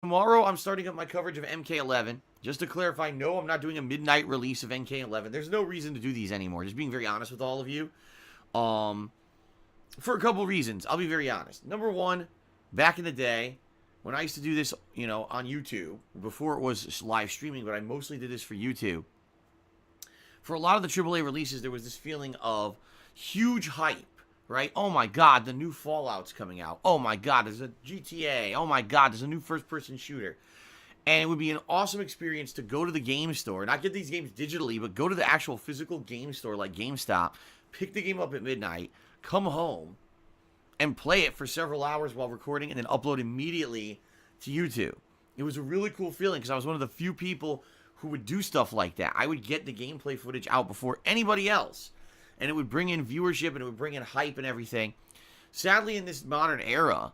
Tomorrow, I'm starting up my coverage of MK11. Just to clarify, no, I'm not doing a midnight release of MK11. There's no reason to do these anymore. Just being very honest with all of you. For a couple reasons. I'll be very honest. Number one, back in the day, when I used to do this, on YouTube, before it was live streaming, but I mostly did this for YouTube. For a lot of the AAA releases, there was this feeling of huge hype. Right? Oh my god, the new Fallout's coming out. Oh my god, there's a GTA. Oh my god, there's a new first-person shooter. And it would be an awesome experience to go to the game store, not get these games digitally, but go to the actual physical game store like GameStop, pick the game up at midnight, come home, and play it for several hours while recording, and then upload immediately to YouTube. It was a really cool feeling because I was one of the few people who would do stuff like that. I would get the gameplay footage out before anybody else. And it would bring in viewership, and it would bring in hype and everything. Sadly, in this modern era,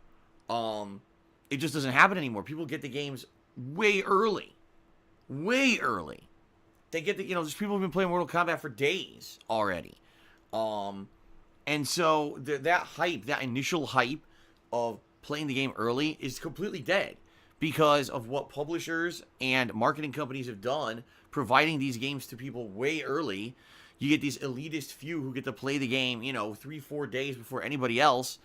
it just doesn't happen anymore. People get the games way early. Way early. They get there's people who've been playing Mortal Kombat for days already. And so that hype, that initial hype of playing the game early is completely dead because of what publishers and marketing companies have done, providing these games to people way early. You get these elitist few who get to play the game, 3-4 days before anybody else.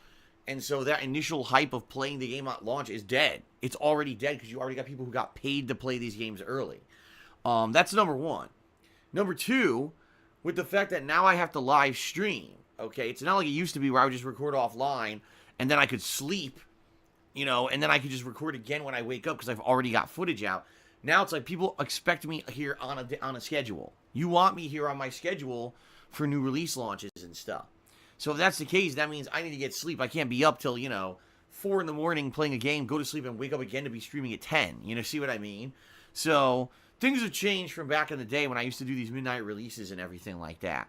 And so that initial hype of playing the game at launch is dead. It's already dead because you already got people who got paid to play these games early. That's number one. Number two, with the fact that now I have to live stream, okay? It's not like it used to be where I would just record offline and then I could sleep, and then I could just record again when I wake up because I've already got footage out. Now it's like people expect me here on a schedule. You want me here on my schedule for new release launches and stuff. So if that's the case, that means I need to get sleep. I can't be up till, 4 in the morning playing a game, go to sleep, and wake up again to be streaming at 10. See what I mean? So things have changed from back in the day when I used to do these midnight releases and everything like that.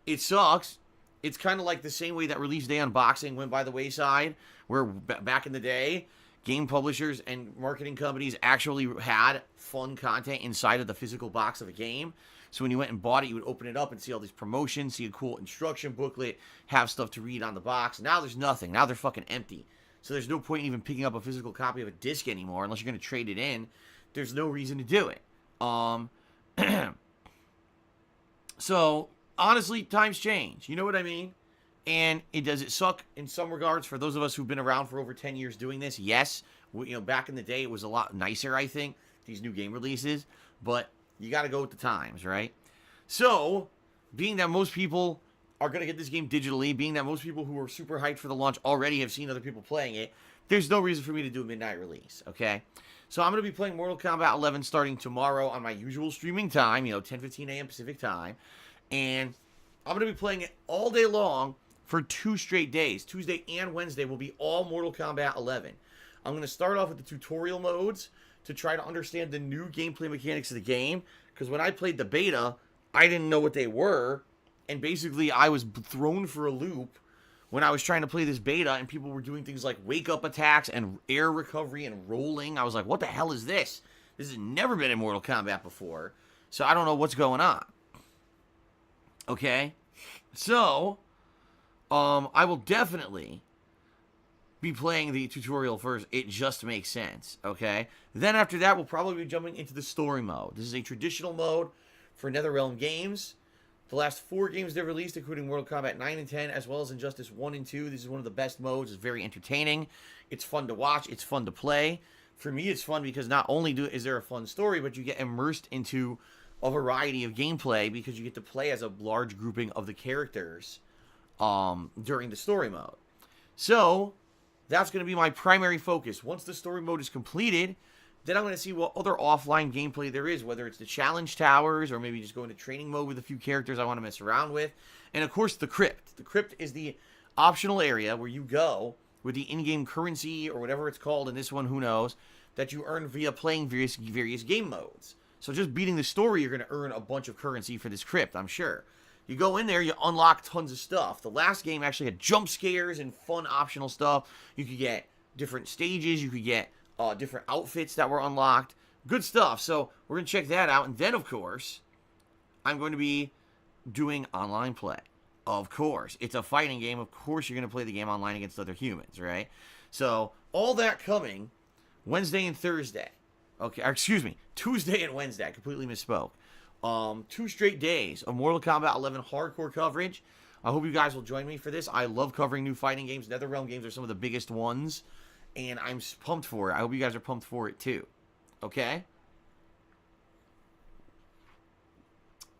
It sucks. It's kind of like the same way that release day unboxing went by the wayside, where back in the day, game publishers and marketing companies actually had fun content inside of the physical box of a game. So when you went and bought it, you would open it up and see all these promotions, see a cool instruction booklet, have stuff to read on the box. Now there's nothing. Now they're fucking empty. So there's no point in even picking up a physical copy of a disc anymore unless you're going to trade it in. There's no reason to do it. So honestly, times change. You know what I mean? And does it suck in some regards for those of us who've been around for over 10 years doing this? Yes. Back in the day, it was a lot nicer, I think, these new game releases. But you got to go with the times, right? So, being that most people are going to get this game digitally, being that most people who are super hyped for the launch already have seen other people playing it, there's no reason for me to do a midnight release, okay? So, I'm going to be playing Mortal Kombat 11 starting tomorrow on my usual streaming time, 10:15 a.m. Pacific time. And I'm going to be playing it all day long for 2 straight days. Tuesday and Wednesday will be all Mortal Kombat 11. I'm going to start off with the tutorial modes to try to understand the new gameplay mechanics of the game. Because when I played the beta, I didn't know what they were. And basically, I was thrown for a loop when I was trying to play this beta. And people were doing things like wake-up attacks and air recovery and rolling. I was like, what the hell is this? This has never been in Mortal Kombat before. So I don't know what's going on. Okay? So I will definitely be playing the tutorial first. It just makes sense, okay? Then after that, we'll probably be jumping into the story mode. This is a traditional mode for NetherRealm games. The last 4 games they've released, including Mortal Kombat 9 and 10, as well as Injustice 1 and 2. This is one of the best modes. It's very entertaining. It's fun to watch. It's fun to play. For me, it's fun because not only is there a fun story, but you get immersed into a variety of gameplay because you get to play as a large grouping of the characters during the story mode. So that's going to be my primary focus. Once the story mode is completed, then I'm going to see what other offline gameplay there is, whether it's the challenge towers or maybe just go into training mode with a few characters I want to mess around with. And of course, the crypt. The crypt is the optional area where you go with the in-game currency or whatever it's called in this one, who knows, that you earn via playing various game modes. So just beating the story, you're going to earn a bunch of currency for this crypt, I'm sure. You go in there, you unlock tons of stuff. The last game actually had jump scares and fun optional stuff. You could get different stages. You could get different outfits that were unlocked. Good stuff. So we're going to check that out. And then, of course, I'm going to be doing online play. Of course. It's a fighting game. Of course you're going to play the game online against other humans, right? So all that coming Wednesday and Thursday. Okay, or excuse me, Tuesday and Wednesday. I completely misspoke. 2 straight days of Mortal Kombat 11 hardcore coverage. I hope you guys will join me for this. I love covering new fighting games. NetherRealm games are some of the biggest ones, and I'm pumped for it. I hope you guys are pumped for it too. Okay?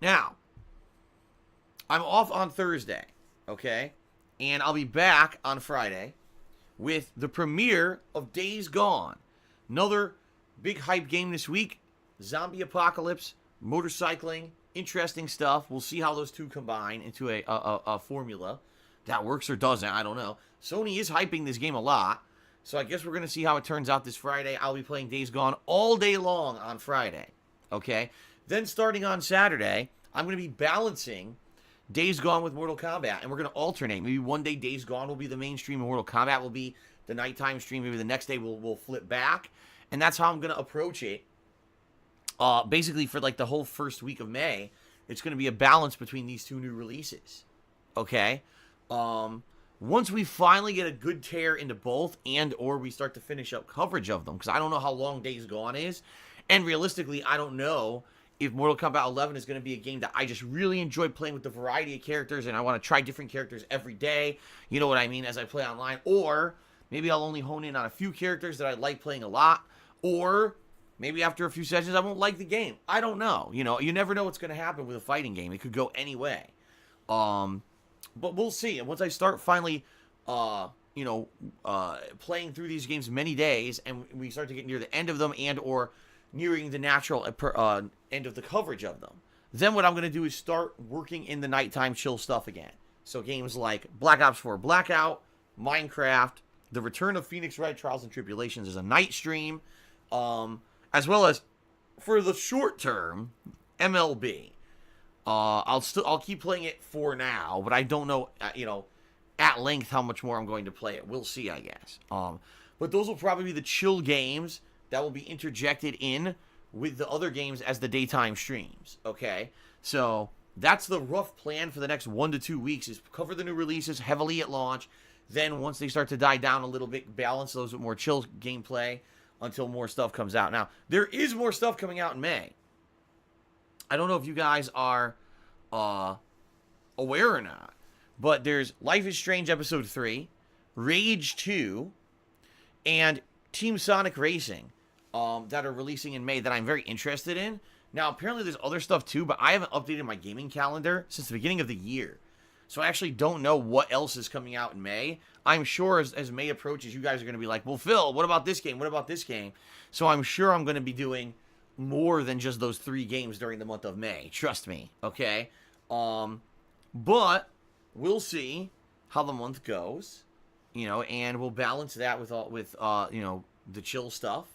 Now, I'm off on Thursday, okay? And I'll be back on Friday with the premiere of Days Gone. Another big hype game this week. Zombie apocalypse, motorcycling, interesting stuff. We'll see how those two combine into a formula that works or doesn't. I don't know. Sony is hyping this game a lot, so I guess we're going to see how it turns out this Friday. I'll be playing Days Gone all day long on Friday, okay? Then starting on Saturday, I'm going to be balancing Days Gone with Mortal Kombat, and we're going to alternate. Maybe one day Days Gone will be the main stream, and Mortal Kombat will be the nighttime stream. Maybe the next day we'll flip back, and that's how I'm going to approach it. Basically, for like the whole first week of May, it's going to be a balance between these two new releases. Okay? Once we finally get a good tear into both, and or we start to finish up coverage of them, because I don't know how long Days Gone is, and realistically, I don't know if Mortal Kombat 11 is going to be a game that I just really enjoy playing with the variety of characters, and I want to try different characters every day, you know what I mean, as I play online, or maybe I'll only hone in on a few characters that I like playing a lot, or maybe after a few sessions I won't like the game. I don't know. You know, you never know what's going to happen with a fighting game. It could go any way. But we'll see. And once I start finally, playing through these games many days, and we start to get near the end of them and or nearing the natural end of the coverage of them, then what I'm going to do is start working in the nighttime chill stuff again. So games like Black Ops 4 Blackout, Minecraft, The Return of Phoenix Wright Trials and Tribulations is a night stream, as well as for the short term MLB. I'll keep playing it for now, but I don't know, at length how much more I'm going to play it. We'll see, I guess. But those will probably be the chill games that will be interjected in with the other games as the daytime streams, okay? So that's the rough plan for the next 1 to 2 weeks, is cover the new releases heavily at launch. Then once they start to die down a little bit, balance those with more chill gameplay until more stuff comes out. Now, there is more stuff coming out in May. I don't know if you guys are aware or not, but there's Life is Strange Episode 3, Rage 2, and Team Sonic Racing that are releasing in May that I'm very interested in. Now, apparently there's other stuff too, but I haven't updated my gaming calendar since the beginning of the year. So I actually don't know what else is coming out in May. I'm sure as May approaches, you guys are going to be like, well, Phil, what about this game? What about this game? So I'm sure I'm going to be doing more than just those 3 games during the month of May. Trust me, okay? But we'll see how the month goes, and we'll balance that with the chill stuff.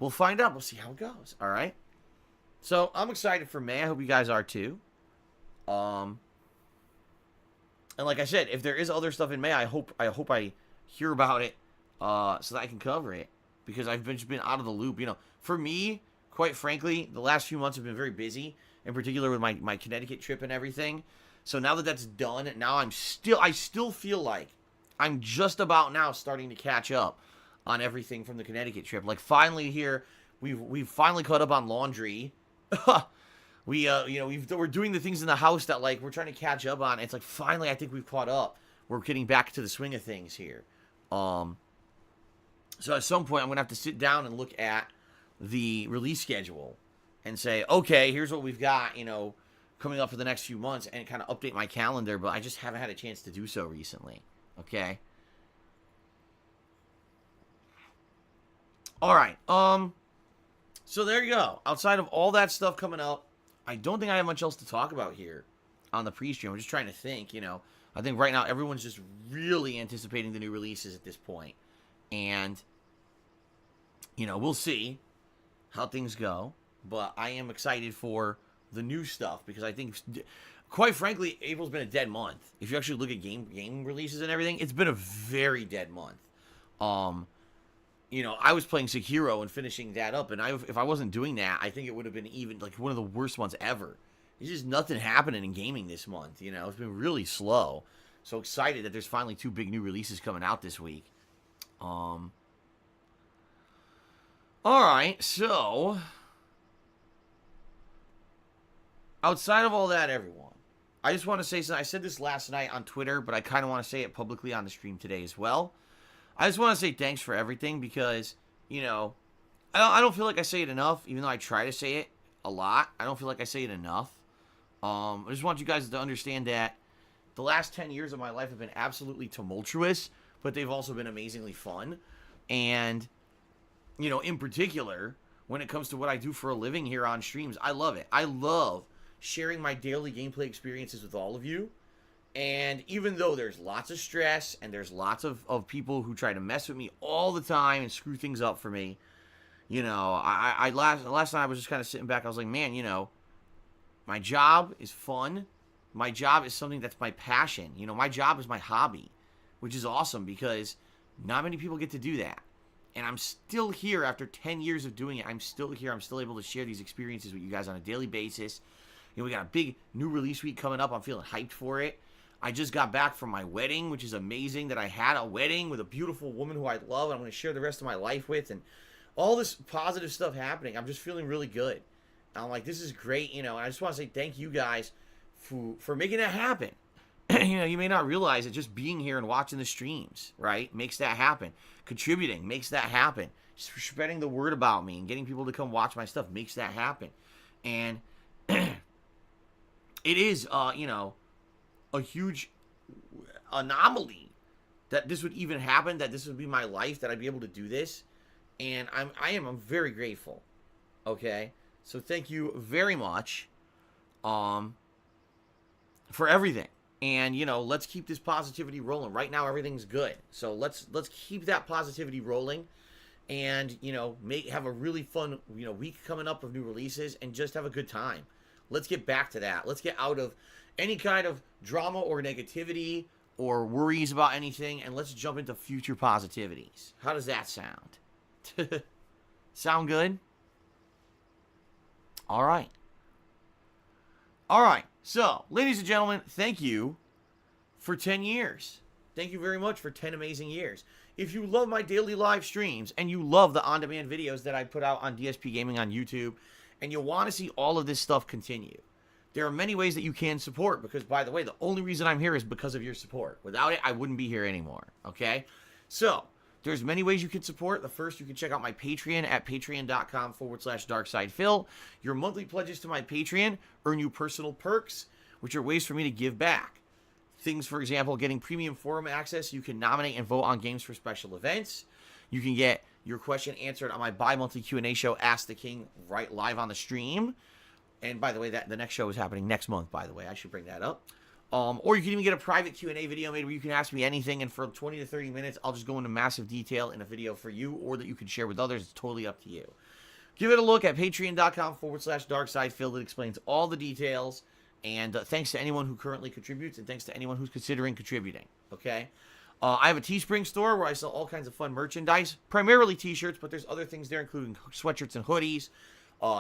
We'll find out. We'll see how it goes, all right? So I'm excited for May. I hope you guys are too. And like I said, if there is other stuff in May, I hope I hear about it so that I can cover it, because I've been out of the loop. For me, quite frankly, the last few months have been very busy, in particular with my Connecticut trip and everything. So now that that's done, now I still feel like I'm just about now starting to catch up on everything from the Connecticut trip. Like finally here, we've finally caught up on laundry. We're doing the things in the house that like we're trying to catch up on. It's like finally I think we've caught up. We're getting back to the swing of things here. So at some point I'm gonna have to sit down and look at the release schedule and say, okay, here's what we've got, coming up for the next few months, and kind of update my calendar, but I just haven't had a chance to do so recently. Okay. All right. So there you go. Outside of all that stuff coming up, I don't think I have much else to talk about here on the pre-stream. I'm just trying to think, I think right now everyone's just really anticipating the new releases at this point. And, we'll see how things go. But I am excited for the new stuff, because I think, quite frankly, April's been a dead month. If you actually look at game releases and everything, it's been a very dead month. I was playing Sekiro and finishing that up, and if I wasn't doing that, I think it would have been even like one of the worst months ever. There's just nothing happening in gaming this month. It's been really slow. So excited that there's finally 2 big new releases coming out this week. All right, so outside of all that, everyone, I just want to say something. I said this last night on Twitter, but I kind of want to say it publicly on the stream today as well. I just want to say thanks for everything because, you know, I don't feel like I say it enough, even though I try to say it a lot. I don't feel like I say it enough. I just want you guys to understand that the last 10 years of my life have been absolutely tumultuous, but they've also been amazingly fun. And, you know, in particular, when it comes to what I do for a living here on streams, I love it. I love sharing my daily gameplay experiences with all of you. And even though there's lots of stress and there's lots of people who try to mess with me all the time and screw things up for me, you know, last night I was just kind of sitting back. I was like, man, you know, my job is fun. My job is something that's my passion. You know, my job is my hobby, which is awesome because not many people get to do that. And I'm still here after 10 years of doing it. I'm still here. I'm still able to share these experiences with you guys on a daily basis. You know, we got a big new release week coming up. I'm feeling hyped for it. I just got back from my wedding, which is amazing that I had a wedding with a beautiful woman who I love and I'm going to share the rest of my life with. And all this positive stuff happening. I'm just feeling really good. And I'm like, this is great, you know. And I just want to say thank you guys for making that happen. You know, you may not realize it, just being here and watching the streams, right, makes that happen. Contributing makes that happen. Spreading the word about me and getting people to come watch my stuff makes that happen. And it is, you know, a huge anomaly that this would even happen, that this would be my life, that I'd be able to do this. And I'm very grateful. Okay? So thank you very much for everything. And, you know, let's keep this positivity rolling. Right now, everything's good. So let's keep that positivity rolling and, you know, have a really fun, you know, week coming up of new releases and just have a good time. Let's get back to that. Let's get out of any kind of drama or negativity or worries about anything, and let's jump into future positivities. How does that sound? Sound good? All right. All right. So, ladies and gentlemen, thank you for 10 years. Thank you very much for 10 amazing years. If you love my daily live streams and you love the on-demand videos that I put out on DSPGaming on YouTube and you want to see all of this stuff continue, there are many ways that you can support because, by the way, the only reason I'm here is because of your support. Without it, I wouldn't be here anymore, okay? So, there's many ways you can support. The first, you can check out my Patreon at patreon.com/darksidephil. Your monthly pledges to my Patreon earn you personal perks, which are ways for me to give back. Things, for example, getting premium forum access. You can nominate and vote on games for special events. You can get your question answered on my bi-monthly Q&A show, Ask the King, right live on the stream. And by the way, the next show is happening next month, by the way. I should bring that up. Or you can even get a private Q&A video made where you can ask me anything, and for 20 to 30 minutes, I'll just go into massive detail in a video for you, or that you can share with others. It's totally up to you. Give it a look at patreon.com/darksidephil. It explains all the details. And thanks to anyone who currently contributes, and thanks to anyone who's considering contributing. Okay? I have a Teespring store where I sell all kinds of fun merchandise, primarily t-shirts, but there's other things there, including sweatshirts and hoodies,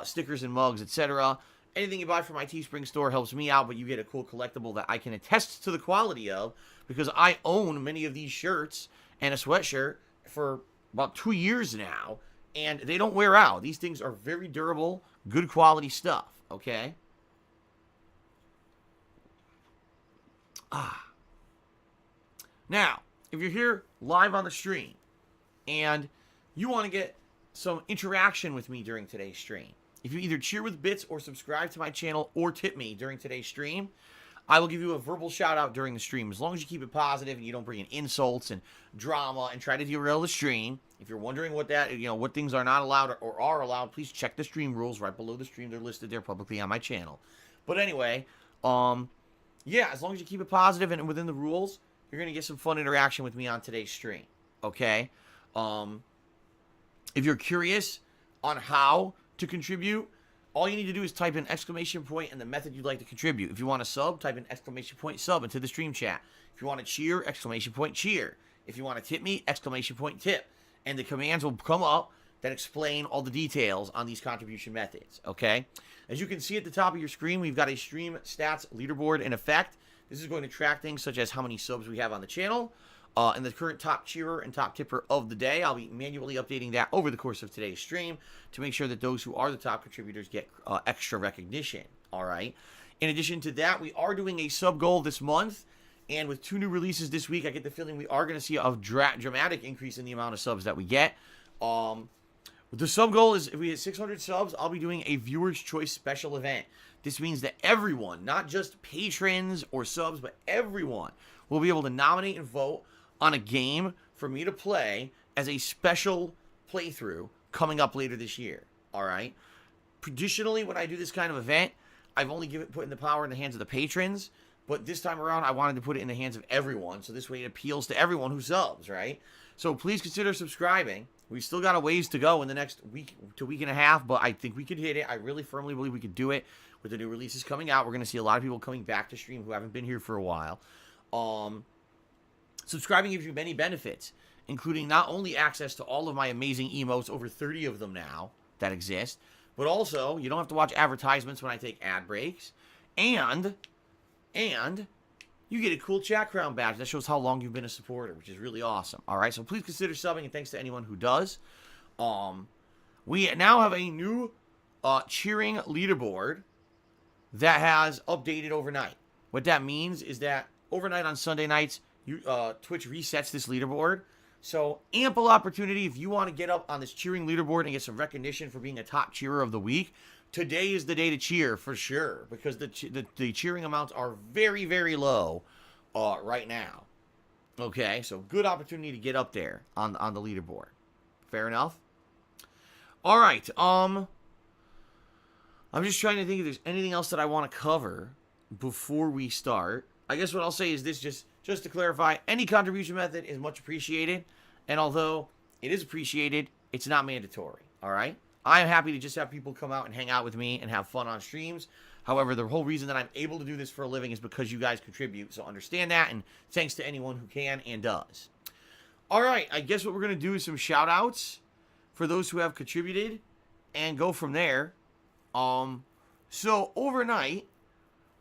stickers and mugs, etc. Anything you buy from my Teespring store helps me out, but you get a cool collectible that I can attest to the quality of because I own many of these shirts and a sweatshirt for about 2 years now, and they don't wear out. These things are very durable, good quality stuff, okay? Now, if you're here live on the stream and you want to get some interaction with me during today's stream, if you either cheer with bits or subscribe to my channel or tip me during today's stream, I will give you a verbal shout out during the stream. As long as you keep it positive and you don't bring in insults and drama and try to derail the stream. If you're wondering what what things are not allowed or are allowed, please check the stream rules right below the stream. They're listed there publicly on my channel. But anyway, yeah, as long as you keep it positive and within the rules, you're going to get some fun interaction with me on today's stream, okay? If you're curious on how to contribute, all you need to do is type in exclamation point and the method you'd like to contribute. If you want to sub, type in exclamation point sub into the stream chat. If you want to cheer, exclamation point cheer. If you want to tip me, exclamation point tip. And the commands will come up that explain all the details on these contribution methods, okay? As you can see at the top of your screen, we've got a stream stats leaderboard in effect. This is going to track things such as how many subs we have on the channel, And the current top cheerer and top tipper of the day. I'll be manually updating that over the course of today's stream to make sure that those who are the top contributors get extra recognition. All right. In addition to that, we are doing a sub goal this month. And with 2 new releases this week, I get the feeling we are going to see a dramatic increase in the amount of subs that we get. The sub goal is, if we hit 600 subs, I'll be doing a viewer's choice special event. This means that everyone, not just patrons or subs, but everyone will be able to nominate and vote on a game for me to play as a special playthrough coming up later this year. All right. Traditionally, when I do this kind of event, I've only put the power in the hands of the patrons. But this time around, I wanted to put it in the hands of everyone. So this way it appeals to everyone who subs, right? So please consider subscribing. We've still got a ways to go in the next week to week and a half, but I think we could hit it. I really firmly believe we could do it with the new releases coming out. We're going to see a lot of people coming back to stream who haven't been here for a while. Subscribing gives you many benefits, including not only access to all of my amazing emotes, over 30 of them now that exist, but also you don't have to watch advertisements when I take ad breaks, and you get a cool chat crown badge that shows how long you've been a supporter, which is really awesome. All right, so please consider subbing, and thanks to anyone who does. We now have a new cheering leaderboard that has updated overnight. What that means is that overnight on Sunday nights, Twitch resets this leaderboard. So ample opportunity if you want to get up on this cheering leaderboard and get some recognition for being a top cheerer of the week. Today is the day to cheer for sure, because the cheering amounts are very, very low right now. Okay, so good opportunity to get up there on the leaderboard. Fair enough? All right. I'm just trying to think if there's anything else that I want to cover before we start. I guess what I'll say is this, just to clarify, any contribution method is much appreciated, and although it is appreciated, it's not mandatory, all right? I am happy to just have people come out and hang out with me and have fun on streams. However, the whole reason that I'm able to do this for a living is because you guys contribute, so understand that, and thanks to anyone who can and does. All right, I guess what we're going to do is some shout-outs for those who have contributed and go from there. So overnight,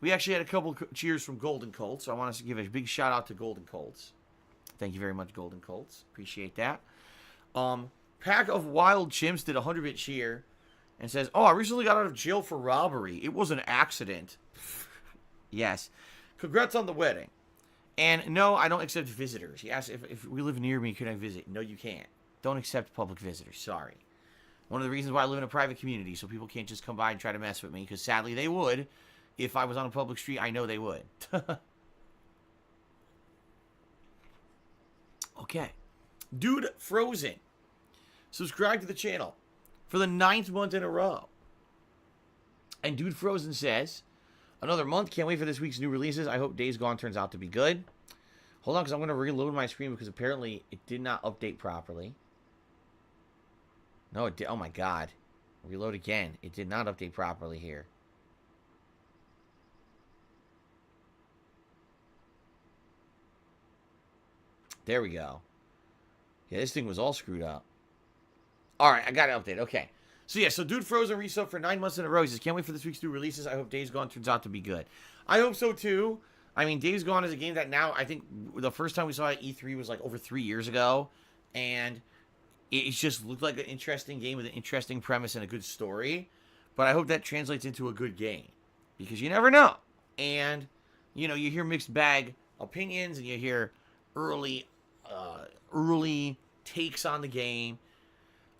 we actually had a couple cheers from Golden Colts. So I want to give a big shout out to Golden Colts. Thank you very much, Golden Colts. Appreciate that. Pack of Wild Chimps did a 100-bit cheer and says, "Oh, I recently got out of jail for robbery. It was an accident." Yes. Congrats on the wedding. And no, I don't accept visitors. He asked if we live near me, can I visit? No, you can't. Don't accept public visitors. Sorry. One of the reasons why I live in a private community, so people can't just come by and try to mess with me, because sadly they would. If I was on a public street, I know they would. Okay. Dude Frozen. Subscribe to the channel for the 9th month in a row. And Dude Frozen says, another month. Can't wait for this week's new releases. I hope Days Gone turns out to be good. Hold on, because I'm going to reload my screen because apparently it did not update properly. No, it did. Oh, my God. Reload again. It did not update properly here. There we go. Yeah, this thing was all screwed up. All right, I got it updated. Okay. So, yeah, so Dude Frozen resub for 9 months in a row. He says, can't wait for this week's new releases. I hope Days Gone turns out to be good. I hope so, too. I mean, Days Gone is a game that now, I think the first time we saw it at E3 was like over 3 years ago. And it just looked like an interesting game with an interesting premise and a good story. But I hope that translates into a good game. Because you never know. And, you know, you hear mixed bag opinions and you hear early takes on the game.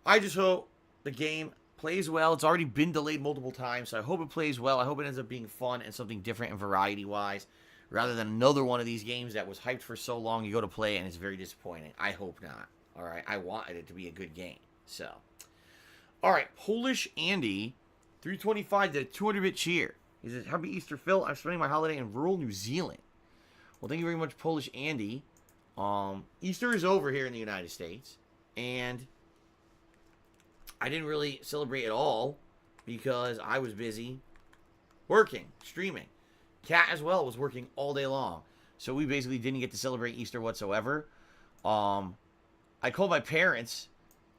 I just hope the game plays well. It's already been delayed multiple times, so I hope it plays well. I hope it ends up being fun and something different and variety-wise, rather than another one of these games that was hyped for so long you go to play and it's very disappointing. I hope not. All right, I wanted it to be a good game. So, all right, Polish Andy, 325 did a 200-bit cheer. He says, happy Easter, Phil. I'm spending my holiday in rural New Zealand. Well, thank you very much, Polish Andy. Easter is over here in the United States, and I didn't really celebrate at all because I was busy working, streaming. Kat as well was working all day long, so we basically didn't get to celebrate Easter whatsoever. I called my parents,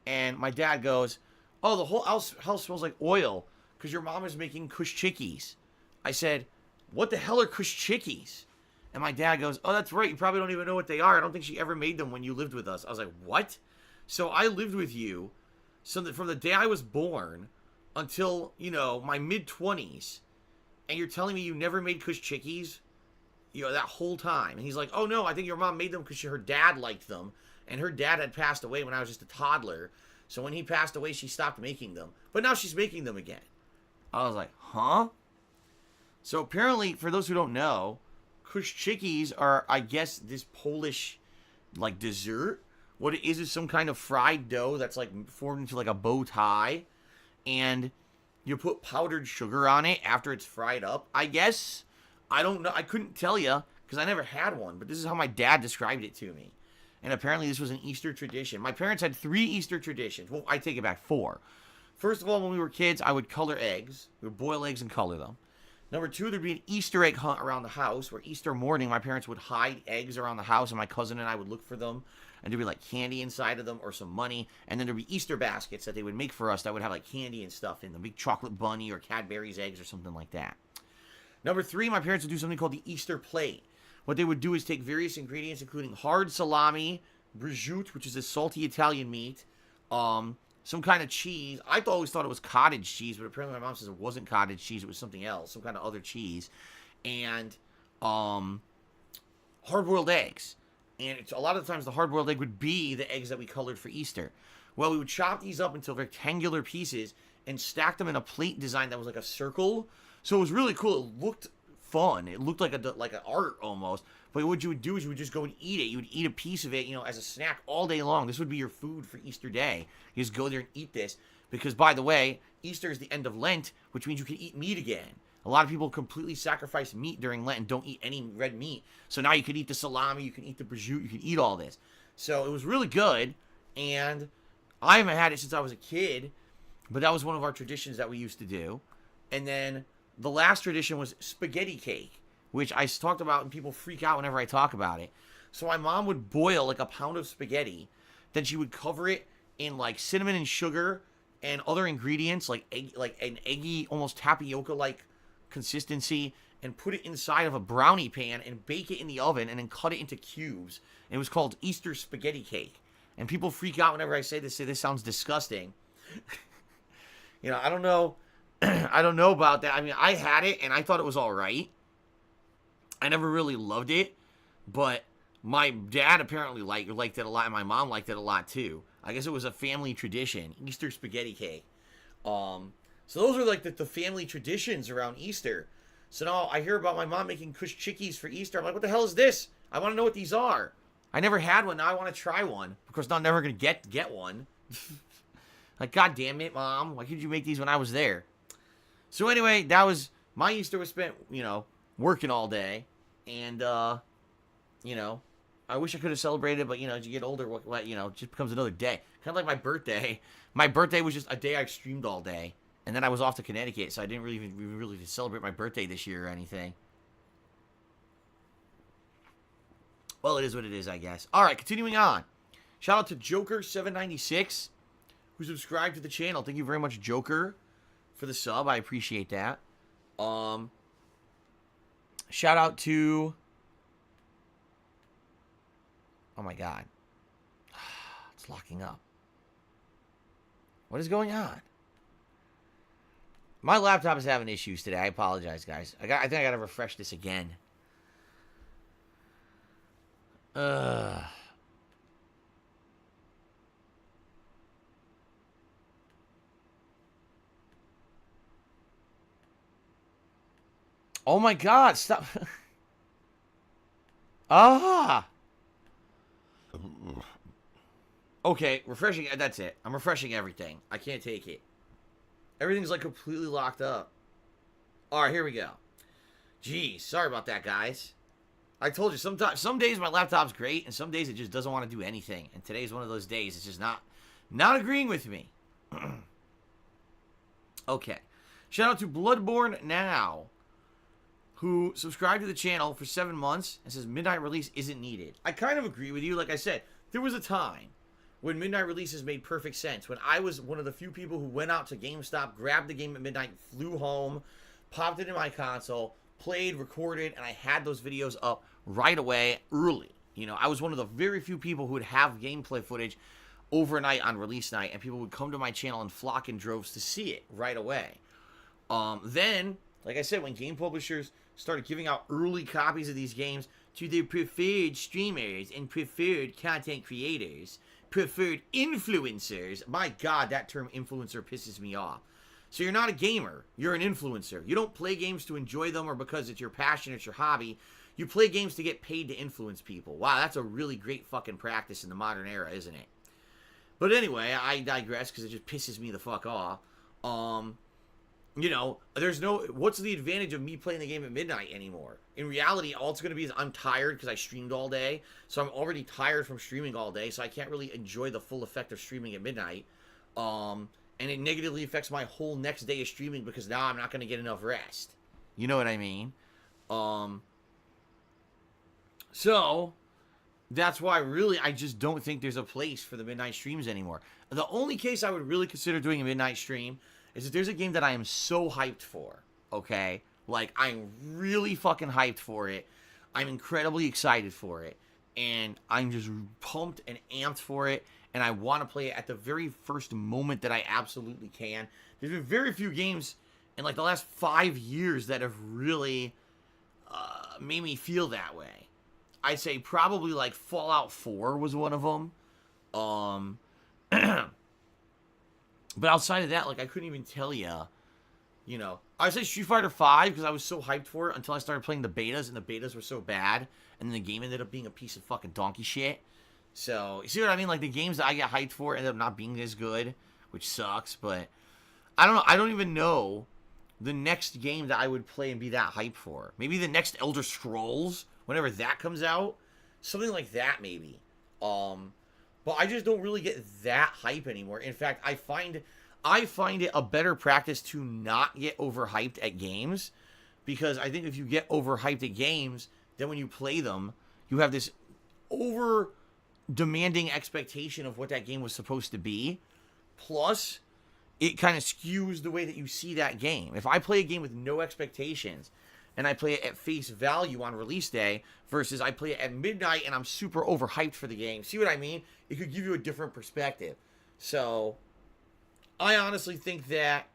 and my dad goes, "Oh, the whole house smells like oil because your mom is making kush chickies." I said, "What the hell are kush chickies?" And my dad goes, oh, that's right. You probably don't even know what they are. I don't think she ever made them when you lived with us. I was like, what? So I lived with you so that from the day I was born until, you know, my mid-20s. And you're telling me you never made Kush Chickies? You know, that whole time. And he's like, oh, no, I think your mom made them because her dad liked them. And her dad had passed away when I was just a toddler. So when he passed away, she stopped making them. But now she's making them again. I was like, huh? So apparently, for those who don't know, Kush Chickies are, I guess, this Polish, like, dessert. What it is some kind of fried dough that's, like, formed into, like, a bow tie. And you put powdered sugar on it after it's fried up, I guess. I don't know. I couldn't tell you because I never had one. But this is how my dad described it to me. And apparently this was an Easter tradition. My parents had 3 Easter traditions. Well, I take it back, 4. First of all, when we were kids, I would color eggs. We would boil eggs and color them. Number 2, there'd be an Easter egg hunt around the house where Easter morning, my parents would hide eggs around the house and my cousin and I would look for them. And there'd be like candy inside of them or some money. And then there'd be Easter baskets that they would make for us that would have like candy and stuff in them. Big chocolate bunny or Cadbury's eggs or something like that. Number 3, my parents would do something called the Easter plate. What they would do is take various ingredients, including hard salami, prosciutto, which is a salty Italian meat, some kind of cheese. I always thought it was cottage cheese, but apparently my mom says it wasn't cottage cheese. It was something else, some kind of other cheese, and hard-boiled eggs. And a lot of the times the hard-boiled egg would be the eggs that we colored for Easter. Well, we would chop these up into rectangular pieces and stack them in a plate design that was like a circle. So it was really cool. It looked fun. It looked like an art almost. But what you would do is you would just go and eat it. You would eat a piece of it, you know, as a snack all day long. This would be your food for Easter Day. You just go there and eat this. Because, by the way, Easter is the end of Lent, which means you can eat meat again. A lot of people completely sacrifice meat during Lent and don't eat any red meat. So now you can eat the salami, you can eat the prosciutto, you can eat all this. So it was really good. And I haven't had it since I was a kid. But that was one of our traditions that we used to do. And then the last tradition was spaghetti cake, which I talked about and people freak out whenever I talk about it. So my mom would boil like a pound of spaghetti. Then she would cover it in like cinnamon and sugar and other ingredients like an eggy, almost tapioca-like consistency, and put it inside of a brownie pan and bake it in the oven and then cut it into cubes. And it was called Easter spaghetti cake. And people freak out whenever I say this sounds disgusting. You know, I don't know. I don't know about that. I mean, I had it and I thought it was all right. I never really loved it, but my dad apparently liked it a lot, and my mom liked it a lot too. I guess it was a family tradition, Easter spaghetti cake. So those are like the family traditions around Easter. So now I hear about my mom making Kush Chickies for Easter. I'm like, what the hell is this? I want to know what these are. I never had one. Now I want to try one. Of course, I'm never going to get one. Like, God damn it, Mom. Why couldn't you make these when I was there? So anyway, that was, my Easter was spent, you know, working all day. And, you know, I wish I could have celebrated, but, you know, as you get older, what you know, it just becomes another day. Kind of like my birthday. My birthday was just a day I streamed all day. And then I was off to Connecticut, so I didn't really celebrate my birthday this year or anything. Well, it is what it is, I guess. All right, continuing on. Shout out to Joker796, who subscribed to the channel. Thank you very much, Joker, for the sub. I appreciate that. Shout out to... Oh, my God. It's locking up. What is going on? My laptop is having issues today. I apologize, guys. I think I got to refresh this again. Oh my God, stop. Okay, refreshing, that's it. I'm refreshing everything. I can't take it. Everything's like completely locked up. Alright, here we go. Jeez, sorry about that, guys. I told you, some days my laptop's great, and some days it just doesn't want to do anything. And today's one of those days. It's just not agreeing with me. Okay. Shout out to Bloodborne Now, who subscribed to the channel for 7 months and says midnight release isn't needed. I kind of agree with you. Like I said, there was a time when midnight releases made perfect sense. When I was one of the few people who went out to GameStop, grabbed the game at midnight, flew home, popped it in my console, played, recorded, and I had those videos up right away, early. You know, I was one of the very few people who would have gameplay footage overnight on release night, and people would come to my channel and flock in droves to see it right away. Then, like I said, when game publishers started giving out early copies of these games to their preferred streamers and preferred content creators, preferred influencers. My God, that term influencer pisses me off. So you're not a gamer, you're an influencer. You don't play games to enjoy them or because it's your passion, it's your hobby. You play games to get paid to influence people. Wow, that's a really great fucking practice in the modern era, isn't it? But anyway, I digress because it just pisses me the fuck off. You know, there's no... What's the advantage of me playing the game at midnight anymore? In reality, all it's going to be is I'm tired because I streamed all day. So I'm already tired from streaming all day. So I can't really enjoy the full effect of streaming at midnight. And it negatively affects my whole next day of streaming because now I'm not going to get enough rest. You know what I mean? So... That's why, really, I just don't think there's a place for the midnight streams anymore. The only case I would really consider doing a midnight stream is if there's a game that I am so hyped for, okay? Like, I'm really fucking hyped for it. I'm incredibly excited for it. And I'm just pumped and amped for it. And I want to play it at the very first moment that I absolutely can. There's been very few games in, like, the last 5 years that have really made me feel that way. I'd say probably like Fallout 4 was one of them. But outside of that, like I couldn't even tell you, you know. I'd say Street Fighter 5 because I was so hyped for it until I started playing the betas, and the betas were so bad, and then the game ended up being a piece of fucking donkey shit. So, you see what I mean? Like the games that I get hyped for ended up not being as good, which sucks, but I don't know. I don't even know the next game that I would play and be that hyped for. Maybe the next Elder Scrolls, whenever that comes out, something like that maybe. But I just don't really get that hype anymore. In fact, I find it a better practice to not get overhyped at games, because I think if you get overhyped at games, then when you play them, you have this over demanding expectation of what that game was supposed to be. Plus, it kind of skews the way that you see that game. If I play a game with no expectations and I play it at face value on release day versus I play it at midnight and I'm super overhyped for the game, see what I mean? It could give you a different perspective. So, I honestly think that,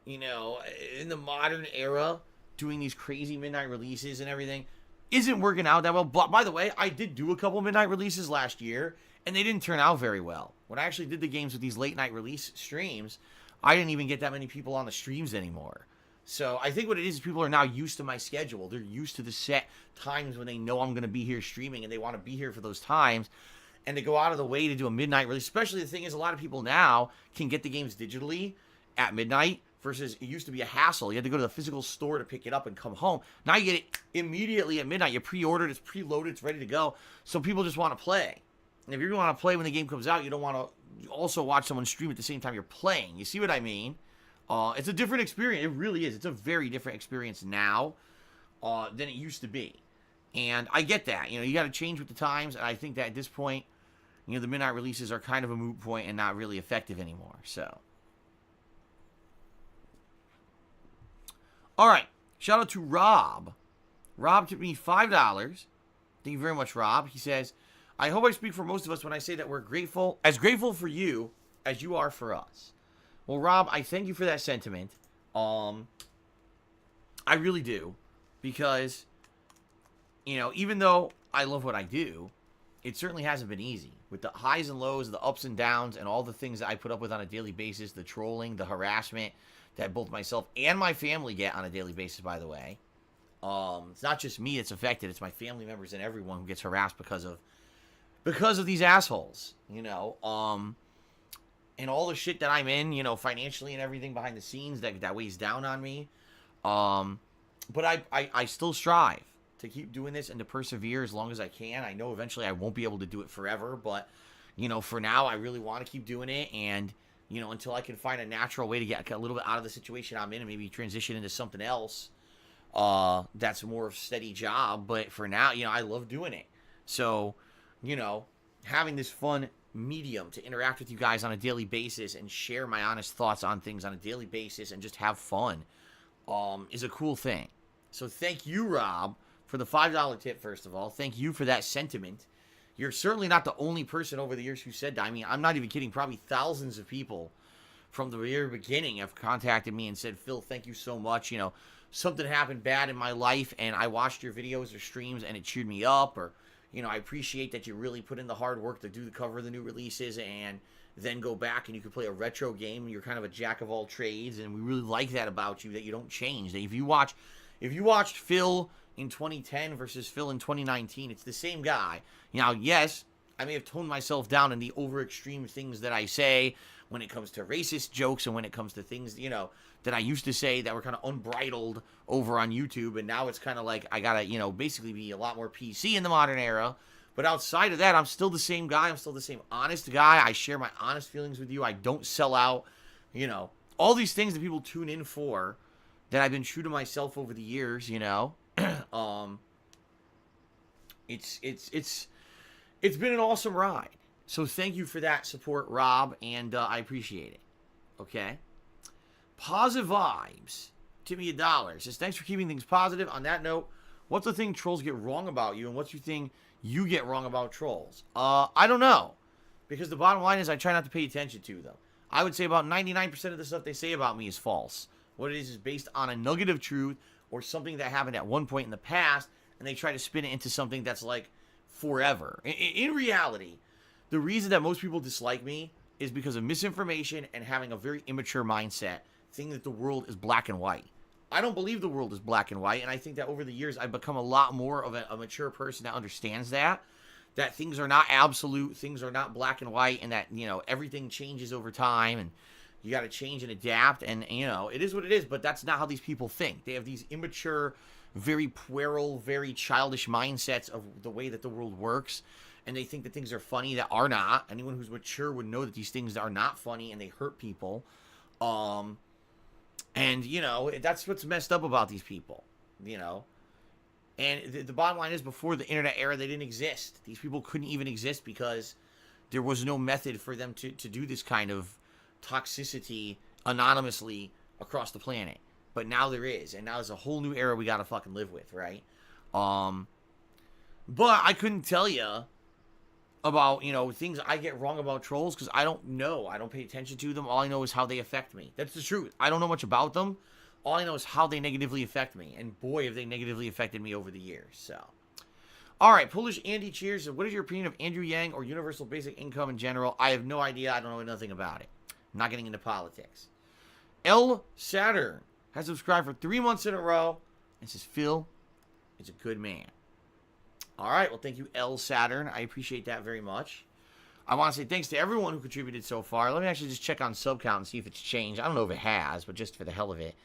you know, in the modern era, doing these crazy midnight releases and everything isn't working out that well. But, by the way, I did do a couple midnight releases last year, and they didn't turn out very well. When I actually did the games with these late night release streams, I didn't even get that many people on the streams anymore. So I think what it is people are now used to my schedule. They're used to the set times when they know I'm going to be here streaming, and they want to be here for those times. And to go out of the way to do a midnight release, especially the thing is a lot of people now can get the games digitally at midnight versus it used to be a hassle. You had to go to the physical store to pick it up and come home. Now you get it immediately at midnight. You pre-ordered, it's preloaded, it's ready to go. So people just want to play. And if you want to play when the game comes out, you don't want to also watch someone stream at the same time you're playing. You see what I mean? It's a different experience. It really is. It's a very different experience now than it used to be. And I get that. You know, you got to change with the times. And I think that at this point, you know, the midnight releases are kind of a moot point and not really effective anymore. So, all right. Shout out to Rob. Rob tipped me $5. Thank you very much, Rob. He says, I hope I speak for most of us when I say that we're grateful for you as you are for us. Well, Rob, I thank you for that sentiment. I really do. Because, you know, even though I love what I do, it certainly hasn't been easy. With the highs and lows, the ups and downs, and all the things that I put up with on a daily basis, the trolling, the harassment that both myself and my family get on a daily basis, by the way. It's not just me that's affected. It's my family members and everyone who gets harassed because of these assholes, you know. And all the shit that I'm in, you know, financially and everything behind the scenes that weighs down on me. But I still strive to keep doing this and to persevere as long as I can. I know eventually I won't be able to do it forever, but, you know, for now, I really want to keep doing it. And, you know, until I can find a natural way to get a little bit out of the situation I'm in and maybe transition into something else, that's a more steady job. But for now, you know, I love doing it. So, you know, having this fun medium to interact with you guys on a daily basis and share my honest thoughts on things on a daily basis and just have fun, is a cool thing. So thank you, Rob, for the $5 tip, first of all. Thank you for that sentiment. You're certainly not the only person over the years who said that. I mean, I'm not even kidding. Probably thousands of people from the very beginning have contacted me and said, Phil, thank you so much. You know, something happened bad in my life and I watched your videos or streams and it cheered me up. Or, you know, I appreciate that you really put in the hard work to do the cover of the new releases and then go back and you can play a retro game. You're kind of a jack of all trades, and we really like that about you, that you don't change. That if you watched Phil in 2010 versus Phil in 2019, it's the same guy. Now, yes, I may have toned myself down in the over extreme things that I say when it comes to racist jokes and when it comes to things, you know, that I used to say that were kind of unbridled over on YouTube, and now it's kind of like I gotta, you know, basically be a lot more PC in the modern era. But outside of that, I'm still the same guy. I'm still the same honest guy. I share my honest feelings with you. I don't sell out. You know, all these things that people tune in for, that I've been true to myself over the years. You know, it's been an awesome ride. So thank you for that support, Rob, and I appreciate it. Okay, positive vibes. Tip me $1. Says thanks for keeping things positive. On that note, what's the thing trolls get wrong about you, and what's your thing you get wrong about trolls? I don't know. Because the bottom line is I try not to pay attention to them. I would say about 99% of the stuff they say about me is false. What it is based on a nugget of truth or something that happened at one point in the past, and they try to spin it into something that's like forever. In reality, the reason that most people dislike me is because of misinformation and having a very immature mindset, thinking that the world is black and white. I don't believe the world is black and white, and I think that over the years I've become a lot more of a mature person that understands that things are not absolute, things are not black and white, and that, you know, everything changes over time, and you got to change and adapt, and, you know, it is what it is, but that's not how these people think. They have these immature, very puerile, very childish mindsets of the way that the world works, and they think that things are funny that are not. Anyone who's mature would know that these things are not funny, and they hurt people. And, you know, that's what's messed up about these people, you know. And the bottom line is, before the internet era, they didn't exist. These people couldn't even exist because there was no method for them to do this kind of toxicity anonymously across the planet. But now there is. And now there's a whole new era we got to fucking live with, right? But I couldn't tell you about, you know, things I get wrong about trolls because I don't know. I don't pay attention to them. All I know is how they affect me. That's the truth. I don't know much about them. All I know is how they negatively affect me. And boy, have they negatively affected me over the years. So, all right. Polish Andy Cheers. What is your opinion of Andrew Yang or universal basic income in general? I have no idea. I don't know nothing about it. I'm not getting into politics. L. Saturn has subscribed for 3 months in a row and says, Phil is a good man. All right. Well, thank you, L. Saturn. I appreciate that very much. I want to say thanks to everyone who contributed so far. Let me actually just check on sub count and see if it's changed. I don't know if it has, but just for the hell of it.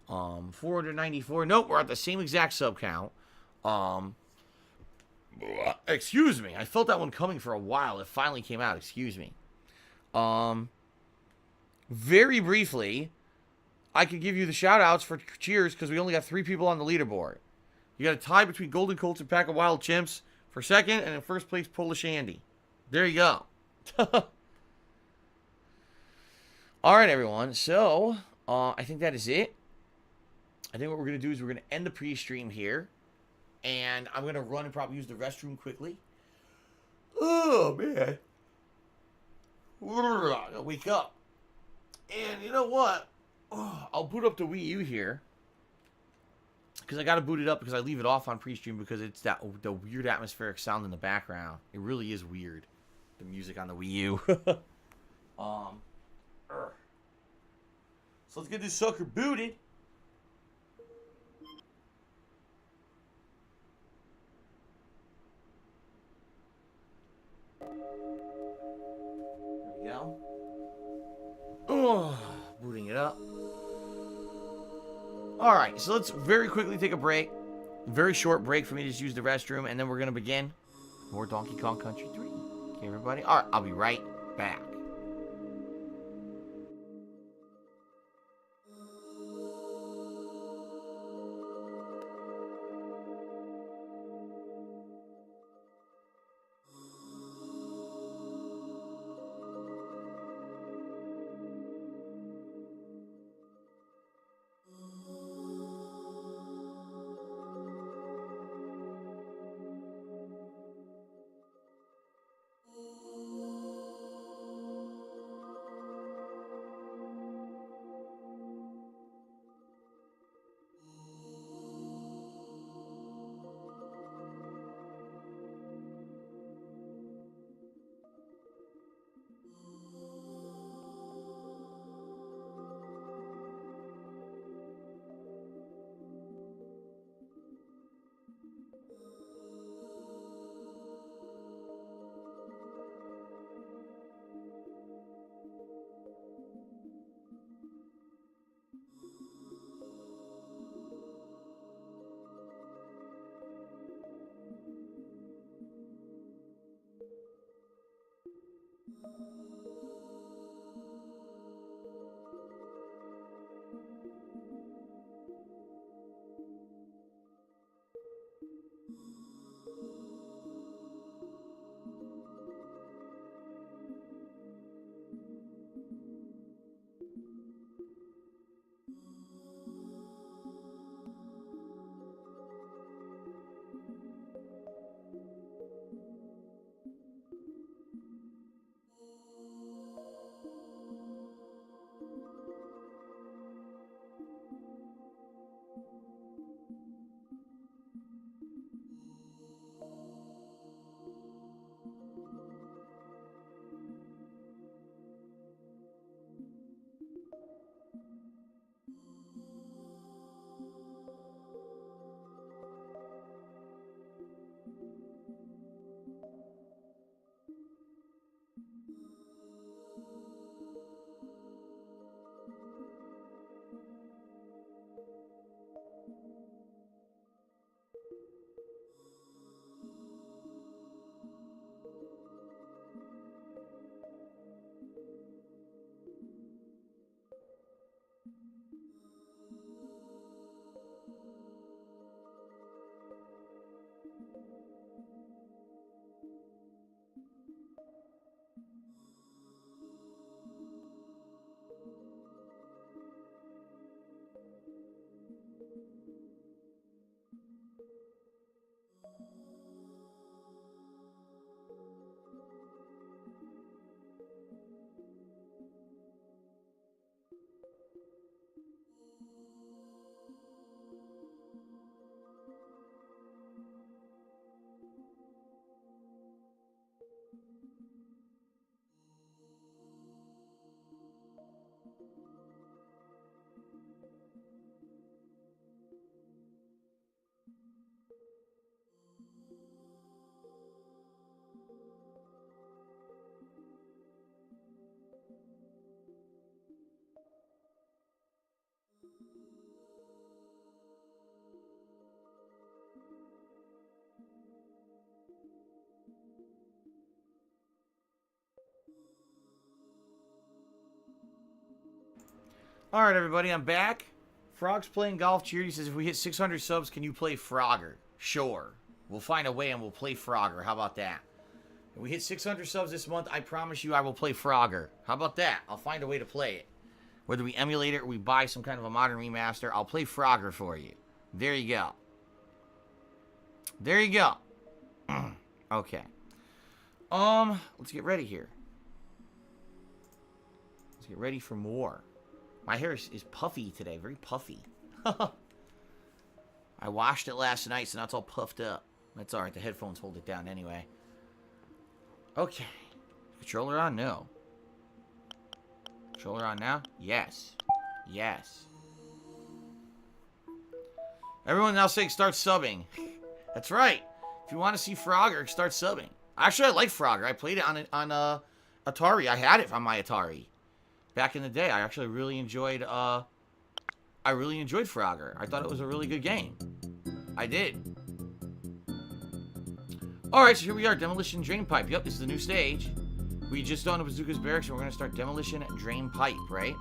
494. Nope, we're at the same exact sub count. Excuse me. I felt that one coming for a while. It finally came out. Excuse me. Very briefly, I could give you the shout outs for cheers because we only got 3 people on the leaderboard. You got a tie between Golden Colts and Pack of Wild Chimps for second, and in first place, Polish Andy. There you go. All right, everyone. So, I think that is it. I think what we're going to do is we're going to end the pre-stream here. And I'm going to run and probably use the restroom quickly. Oh, man. I'll wake up. And you know what? I'll boot up the Wii U here. Because I got to boot it up because I leave it off on pre-stream because it's the weird atmospheric sound in the background. It really is weird. The music on the Wii U. So let's get this sucker booted. There we go. Oh, booting it up. All right, so let's very quickly take a break. Very short break for me to just use the restroom, and then we're going to begin more Donkey Kong Country 3. Okay, everybody? All right, I'll be right back. All right, everybody, I'm back. Frog's playing golf. Cheerdy says, if we hit 600 subs, can you play Frogger? Sure. We'll find a way and we'll play Frogger. How about that? If we hit 600 subs this month, I promise you I will play Frogger. How about that? I'll find a way to play it. Whether we emulate it or we buy some kind of a modern remaster, I'll play Frogger for you. There you go. There you go. Okay. Let's get ready here. Let's get ready for more. My hair is puffy today. Very puffy. I washed it last night, so now it's all puffed up. That's alright. The headphones hold it down anyway. Okay. Controller on? No. Controller on now? Yes. Yes. Everyone now saying start subbing. That's right. If you want to see Frogger, start subbing. Actually, I like Frogger. I played it on Atari. I had it on my Atari. Back in the day, I actually really enjoyed Frogger. I thought it was a really good game. I did. Alright, so here we are, Demolition Drain Pipe. Yep, this is the new stage. We just done Bazooka's Barracks, and we're going to start Demolition Drain Pipe, right?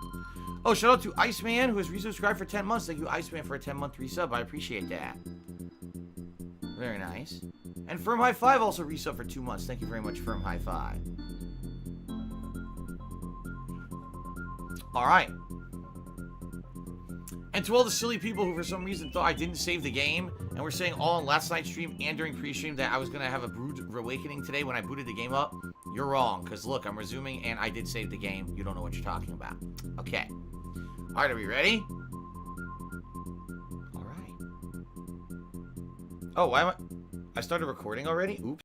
Oh, shout out to Iceman, who has resubscribed for 10 months. Thank you, Iceman, for a 10-month resub. I appreciate that. Very nice. And Firm High 5 also resub for 2 months. Thank you very much, Firm High 5. Alright. And to all the silly people who for some reason thought I didn't save the game, and were saying all on last night's stream and during pre-stream that I was going to have a Brood Awakening today when I booted the game up, you're wrong. Because look, I'm resuming and I did save the game. You don't know what you're talking about. Okay. Alright, are we ready? Alright. Oh, why am I started recording already? Oops.